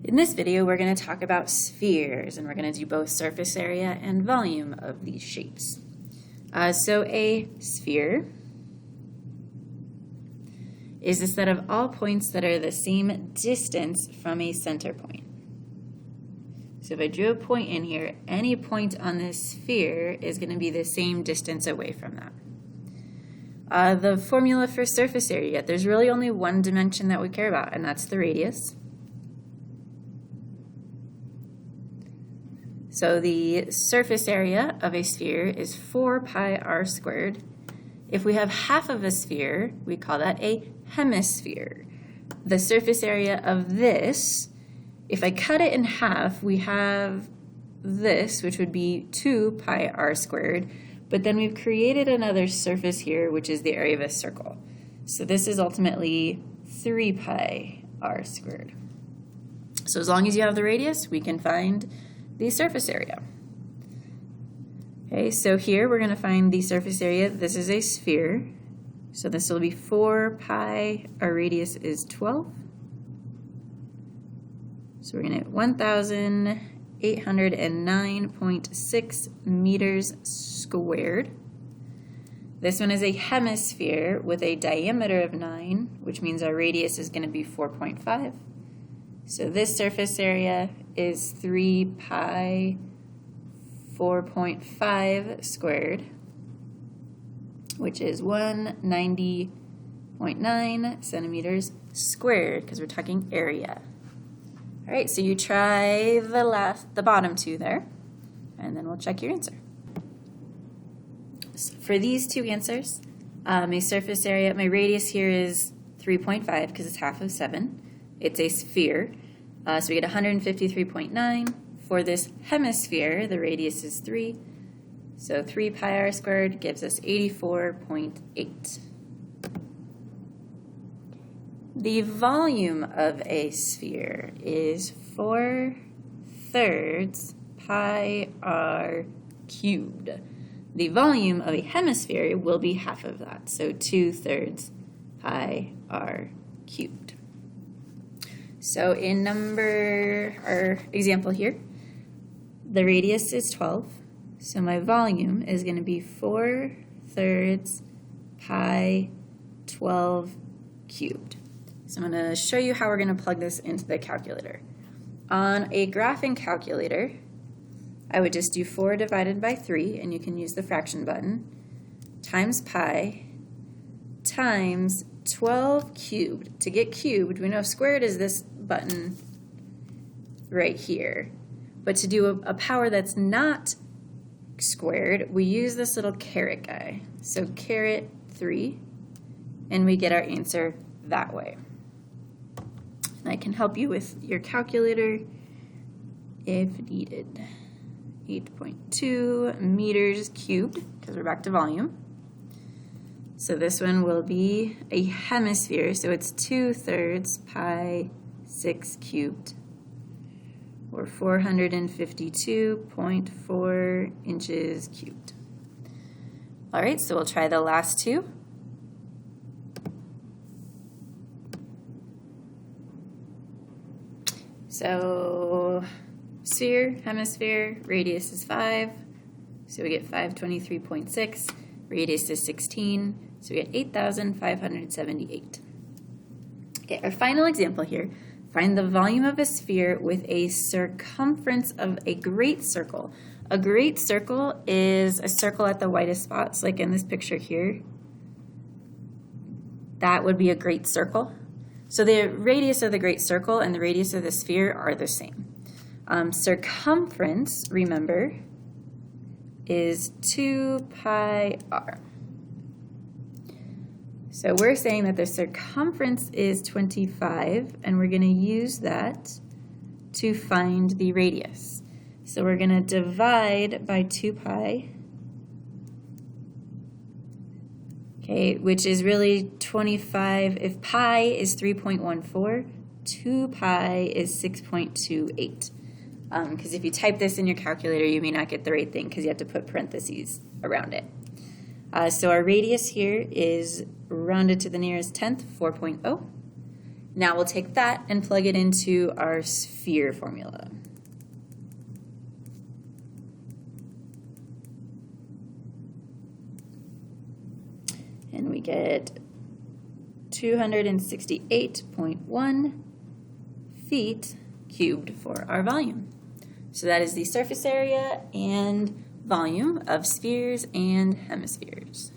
In this video, we're going to talk about spheres, and we're going to do both surface area and volume of these shapes. So a sphere is a set of all points that are the same distance from a center point. So if I drew a point in here, any point on this sphere is going to be the same distance away from that. The formula for surface area, there's really only one dimension that we care about, and that's the radius. So the surface area of a sphere is 4 pi r squared. If we have half of a sphere, we call that a hemisphere. The surface area of this, if I cut it in half, we have this, which would be 2 pi r squared, but then we've created another surface here, which is the area of a circle. So this is ultimately 3 pi r squared. So as long as you have the radius, we can find the surface area. Okay, so here we're going to find the surface area. This is a sphere, so this will be 4 pi, our radius is 12. So we're going to get 1,809.6 meters squared. This one is a hemisphere with a diameter of 9, which means our radius is going to be 4.5. So this surface area is 3 pi 4.5 squared, which is 190.9 centimeters squared, because we're talking area. All right, so you try the bottom two there, and then we'll check your answer. So for these two answers, a surface area, my radius here is 3.5 because it's half of 7. It's a sphere, so we get 153.9. For this hemisphere, the radius is 3, so 3 pi r squared gives us 84.8. The volume of a sphere is 4/3 pi r cubed. The volume of a hemisphere will be half of that, so 2/3 pi r cubed. So in our example here, the radius is 12, so my volume is going to be 4/3 pi 12 cubed. So I'm going to show you how we're going to plug this into the calculator. On a graphing calculator, I would just do 4 divided by 3, and you can use the fraction button, times pi, times 12 cubed. To get cubed, we know squared is this button right here. But to do a power that's not squared, we use this little caret guy. So caret 3, and we get our answer that way. And I can help you with your calculator if needed. 8.2 meters cubed, because we're back to volume. So this one will be a hemisphere, so it's 2/3 pi 6 cubed, or 452.4 inches cubed. All right, so we'll try the last two. So sphere, hemisphere, radius is 5, so we get 523.6. Radius is 16, so we get 8,578. Okay, our final example here. Find the volume of a sphere with a circumference of a great circle. A great circle is a circle at the widest spots, like in this picture here. That would be a great circle. So the radius of the great circle and the radius of the sphere are the same. Circumference, remember, is 2 pi r. So we're saying that the circumference is 25, and we're going to use that to find the radius. So we're going to divide by 2 pi, okay, which is really 25. If pi is 3.14, 2 pi is 6.28. Because if you type this in your calculator, you may not get the right thing because you have to put parentheses around it. So our radius here is rounded to the nearest tenth, 4.0. Now we'll take that and plug it into our sphere formula. And we get 268.1 feet cubed for our volume. So that is the surface area and volume of spheres and hemispheres.